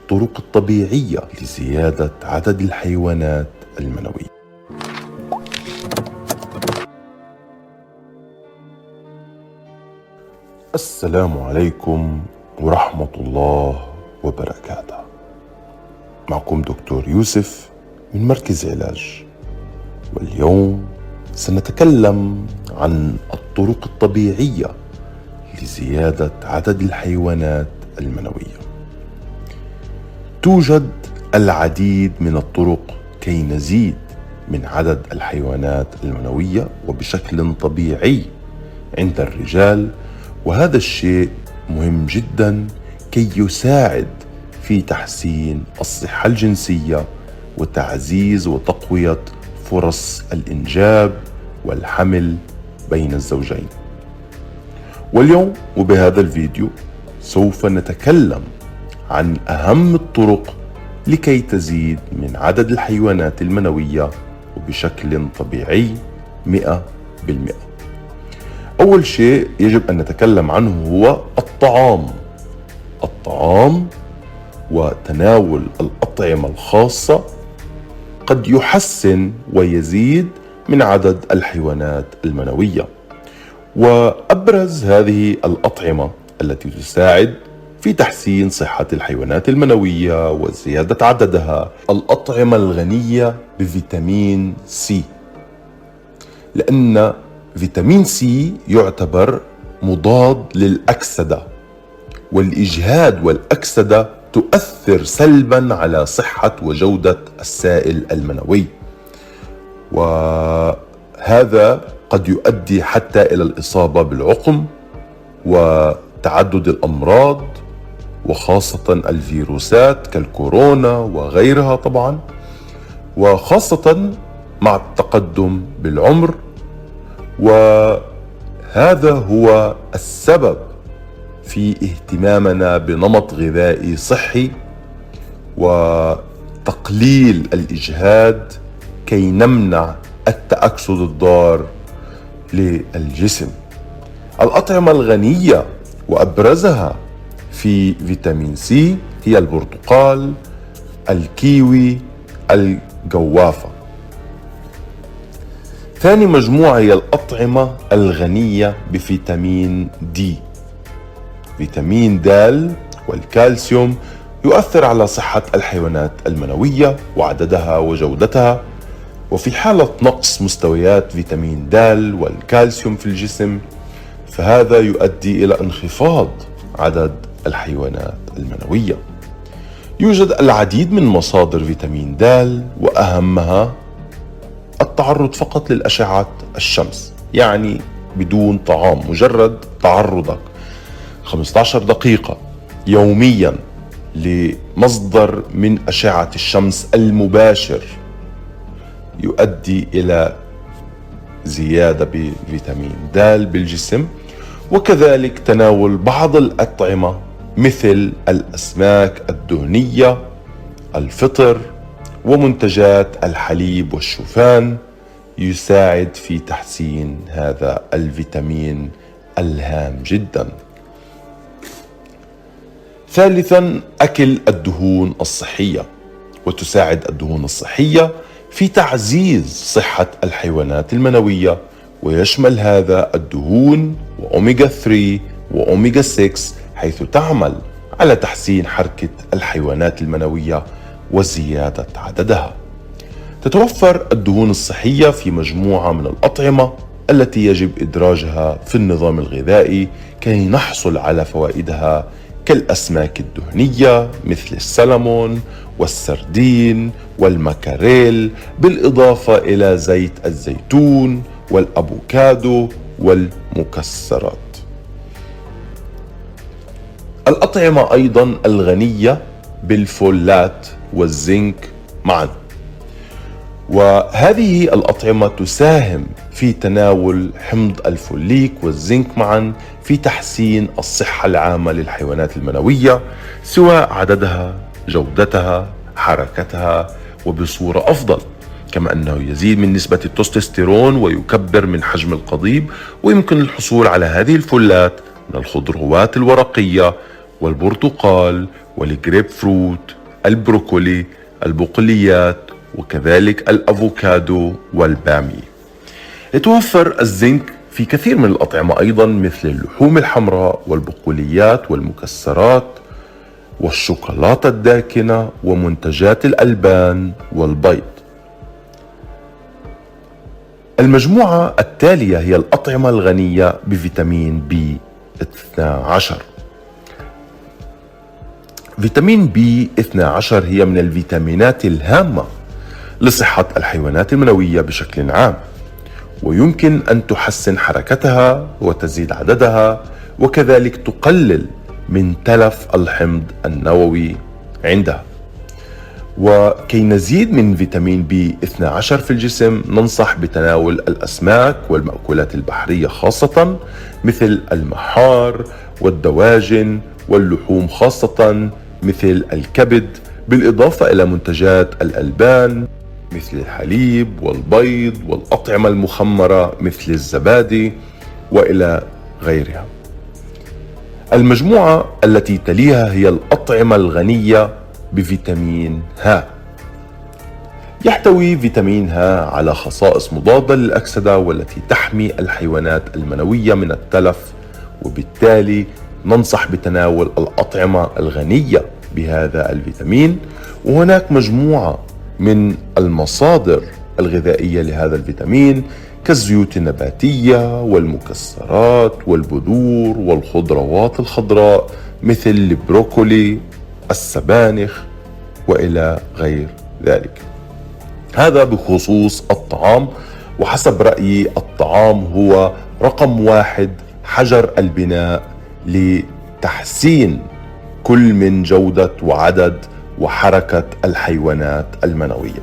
الطرق الطبيعية لزيادة عدد الحيوانات المنوية. السلام عليكم ورحمة الله وبركاته. معكم دكتور يوسف من مركز علاج، واليوم سنتكلم عن الطرق الطبيعية لزيادة عدد الحيوانات المنوية. توجد العديد من الطرق كي نزيد من عدد الحيوانات المنوية وبشكل طبيعي عند الرجال، وهذا الشيء مهم جدا كي يساعد في تحسين الصحة الجنسية وتعزيز وتقوية فرص الإنجاب والحمل بين الزوجين. واليوم وبهذا الفيديو سوف نتكلم عن أهم الطرق لكي تزيد من عدد الحيوانات المنوية وبشكل طبيعي 100%. أول شيء يجب أن نتكلم عنه هو الطعام وتناول الأطعمة الخاصة قد يحسن ويزيد من عدد الحيوانات المنوية. وأبرز هذه الأطعمة التي تساعد في تحسين صحة الحيوانات المنوية وزيادة عددها الأطعمة الغنية بفيتامين سي، لأن فيتامين سي يعتبر مضاد للأكسدة، والإجهاد والأكسدة تؤثر سلبا على صحة وجودة السائل المنوي، وهذا قد يؤدي حتى إلى الإصابة بالعقم وتعدد الأمراض، وخاصة الفيروسات كالكورونا وغيرها طبعا، وخاصة مع التقدم بالعمر. وهذا هو السبب في اهتمامنا بنمط غذائي صحي وتقليل الإجهاد كي نمنع التأكسد الضار للجسم. الأطعمة الغنية وأبرزها في فيتامين سي هي البرتقال، الكيوي، الجوافة. ثاني مجموعة هي الأطعمة الغنية بفيتامين دي. فيتامين د والكالسيوم يؤثر على صحة الحيوانات المنوية وعددها وجودتها، وفي حالة نقص مستويات فيتامين د والكالسيوم في الجسم فهذا يؤدي إلى انخفاض عدد الحيوانات المنوية. يوجد العديد من مصادر فيتامين د، وأهمها التعرض فقط للأشعة الشمس، يعني بدون طعام، مجرد تعرضك 15 دقيقة يوميا لمصدر من أشعة الشمس المباشر يؤدي إلى زيادة بفيتامين د بالجسم. وكذلك تناول بعض الأطعمة مثل الأسماك الدهنية، الفطر، ومنتجات الحليب والشوفان يساعد في تحسين هذا الفيتامين الهام جدا. ثالثا، أكل الدهون الصحية، وتساعد الدهون الصحية في تعزيز صحة الحيوانات المنوية، ويشمل هذا الدهون وأوميغا 3 وأوميغا 6، حيث تعمل على تحسين حركة الحيوانات المنوية وزيادة عددها. تتوفر الدهون الصحية في مجموعة من الأطعمة التي يجب إدراجها في النظام الغذائي كي نحصل على فوائدها، كالأسماك الدهنية مثل السلمون والسردين والمكاريل، بالإضافة إلى زيت الزيتون والأفوكادو والمكسرات. الأطعمة أيضا الغنية بالفولات والزنك معا، وهذه الأطعمة تساهم في تناول حمض الفوليك والزنك معا في تحسين الصحة العامة للحيوانات المنوية، سواء عددها، جودتها، حركتها، وبصورة أفضل. كما أنه يزيد من نسبة التستوستيرون ويكبر من حجم القضيب، ويمكن الحصول على هذه الفولات من الخضروات الورقية والبرتقال والجريب فروت، البروكولي، البقوليات، وكذلك الأفوكادو والبامية. يتوفر الزنك في كثير من الأطعمة أيضا، مثل اللحوم الحمراء والبقوليات والمكسرات والشوكولاتة الداكنة ومنتجات الألبان والبيض. المجموعة التالية هي الأطعمة الغنية بفيتامين بي 12. فيتامين بي 12 هي من الفيتامينات الهامة لصحة الحيوانات المنوية بشكل عام، ويمكن أن تحسن حركتها وتزيد عددها، وكذلك تقلل من تلف الحمض النووي عندها. وكي نزيد من فيتامين بي 12 في الجسم ننصح بتناول الأسماك والمأكولات البحرية خاصة، مثل المحار والدواجن، واللحوم خاصة مثل الكبد، بالإضافة إلى منتجات الألبان مثل الحليب والبيض والأطعمة المخمرة مثل الزبادي وإلى غيرها. المجموعة التي تليها هي الأطعمة الغنية بفيتامين ه. يحتوي فيتامين ه على خصائص مضادة للأكسدة والتي تحمي الحيوانات المنوية من التلف، وبالتالي ننصح بتناول الأطعمة الغنية بهذا الفيتامين. وهناك مجموعة من المصادر الغذائية لهذا الفيتامين كالزيوت النباتية والمكسرات والبذور والخضروات الخضراء مثل البروكولي، السبانخ وإلى غير ذلك. هذا بخصوص الطعام، وحسب رأيي الطعام هو رقم 1 حجر البناء لتحسين كل من جودة وعدد وحركة الحيوانات المنوية.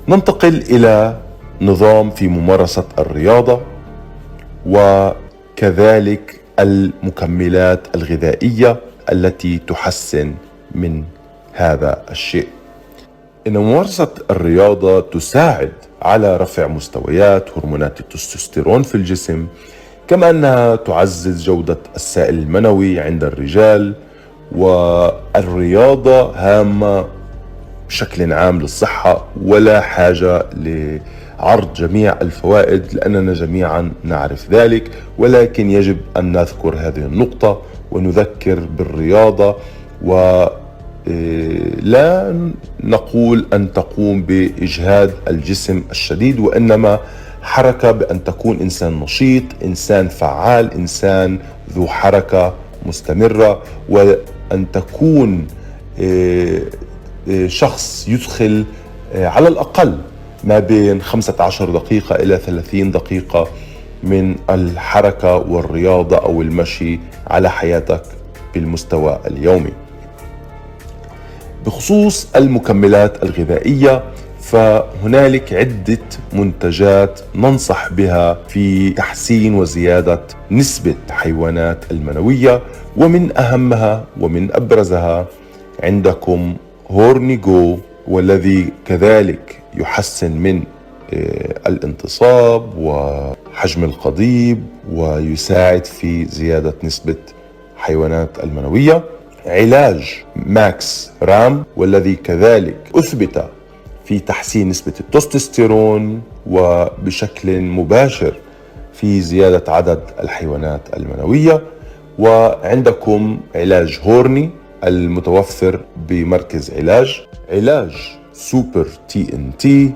ننتقل إلى نظام في ممارسة الرياضة وكذلك المكملات الغذائية التي تحسن من هذا الشيء. إن ممارسة الرياضة تساعد على رفع مستويات هرمونات التستوستيرون في الجسم، كما أنها تعزز جودة السائل المنوي عند الرجال. والرياضة هامة بشكل عام للصحة، ولا حاجة لعرض جميع الفوائد لأننا جميعا نعرف ذلك، ولكن يجب أن نذكر هذه النقطة ونذكر بالرياضة، ولا نقول أن تقوم بإجهاد الجسم الشديد، وإنما حركة بأن تكون إنسان نشيط، إنسان فعال، إنسان ذو حركة مستمرة، وأن تكون شخص يدخل على الأقل ما بين 15 دقيقة إلى 30 دقيقة من الحركة والرياضة أو المشي على حياتك بالمستوى اليومي. بخصوص المكملات الغذائية فهنالك عدة منتجات ننصح بها في تحسين وزيادة نسبة حيوانات المنوية، ومن أهمها ومن أبرزها عندكم هورنيغو، والذي كذلك يحسن من الانتصاب وحجم القضيب ويساعد في زيادة نسبة حيوانات المنوية. علاج ماكس رام، والذي كذلك أثبت في تحسين نسبة التستوستيرون وبشكل مباشر في زيادة عدد الحيوانات المنوية. وعندكم علاج هورني المتوفر بمركز علاج سوبر تي ان تي،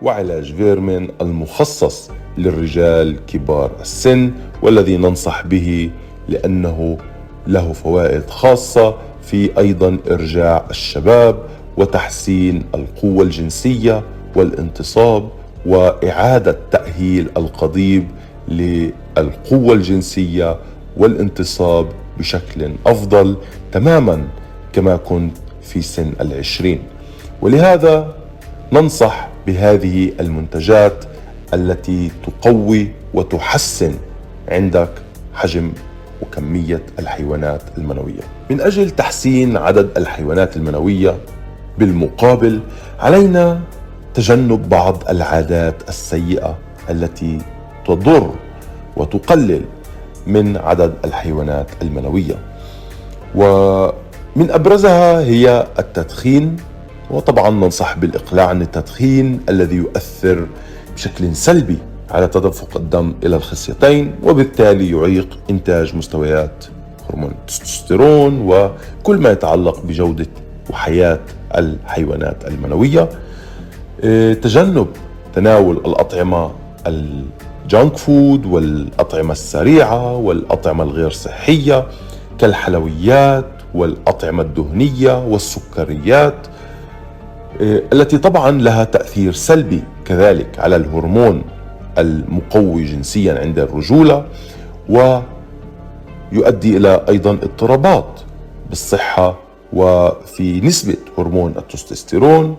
وعلاج فيرمين المخصص للرجال كبار السن، والذي ننصح به لأنه له فوائد خاصة في أيضا إرجاع الشباب وتحسين القوة الجنسية والانتصاب وإعادة تأهيل القضيب للقوة الجنسية والانتصاب بشكل أفضل تماما كما كنت في سن 20. ولهذا ننصح بهذه المنتجات التي تقوي وتحسن عندك حجم وكمية الحيوانات المنوية. من أجل تحسين عدد الحيوانات المنوية بالمقابل علينا تجنب بعض العادات السيئة التي تضر وتقلل من عدد الحيوانات المنوية. من أبرزها هي التدخين، وطبعا ننصح بالإقلاع عن التدخين الذي يؤثر بشكل سلبي على تدفق الدم إلى الخصيتين، وبالتالي يعيق إنتاج مستويات هرمون التستوستيرون وكل ما يتعلق بجودة وحياة الحيوانات المنوية. تجنب تناول الأطعمة الجانك فود والأطعمة السريعة والأطعمة الغير صحية كالحلويات والأطعمة الدهنية والسكريات، التي طبعا لها تأثير سلبي كذلك على الهرمون المقوي جنسيا عند الرجولة، ويؤدي إلى أيضا اضطرابات بالصحة وفي نسبة هرمون التستوستيرون،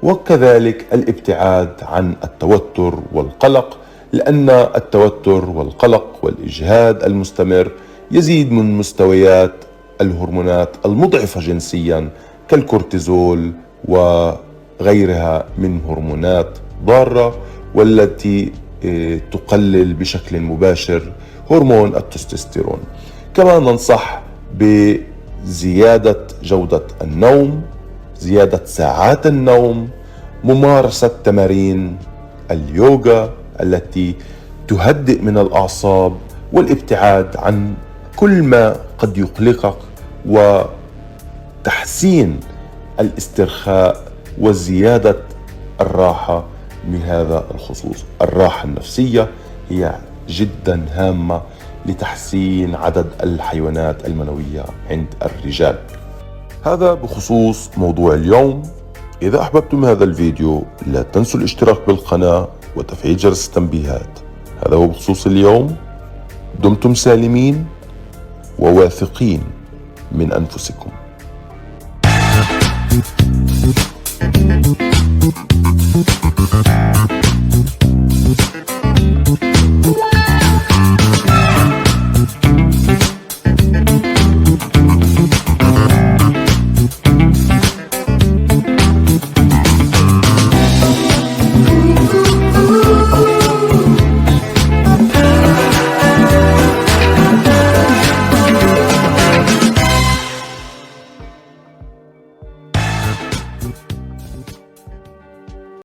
وكذلك الابتعاد عن التوتر والقلق، لأن التوتر والقلق والإجهاد المستمر يزيد من مستويات الهرمونات المضعفة جنسيا كالكورتيزول وغيرها من هرمونات ضارة، والتي تقلل بشكل مباشر هرمون التستوستيرون. كما ننصح بزيادة جودة النوم، زيادة ساعات النوم، ممارسة تمارين اليوغا التي تهدئ من الأعصاب، والابتعاد عن كل ما قد يقلقك، وتحسين الاسترخاء وزيادة الراحة. بهذا الخصوص الراحة النفسية هي جدا هامة لتحسين عدد الحيوانات المنوية عند الرجال. هذا بخصوص موضوع اليوم. إذا أحببتم هذا الفيديو لا تنسوا الاشتراك بالقناة وتفعيل جرس التنبيهات. هذا هو بخصوص اليوم. دمتم سالمين وواثقين من أنفسكم.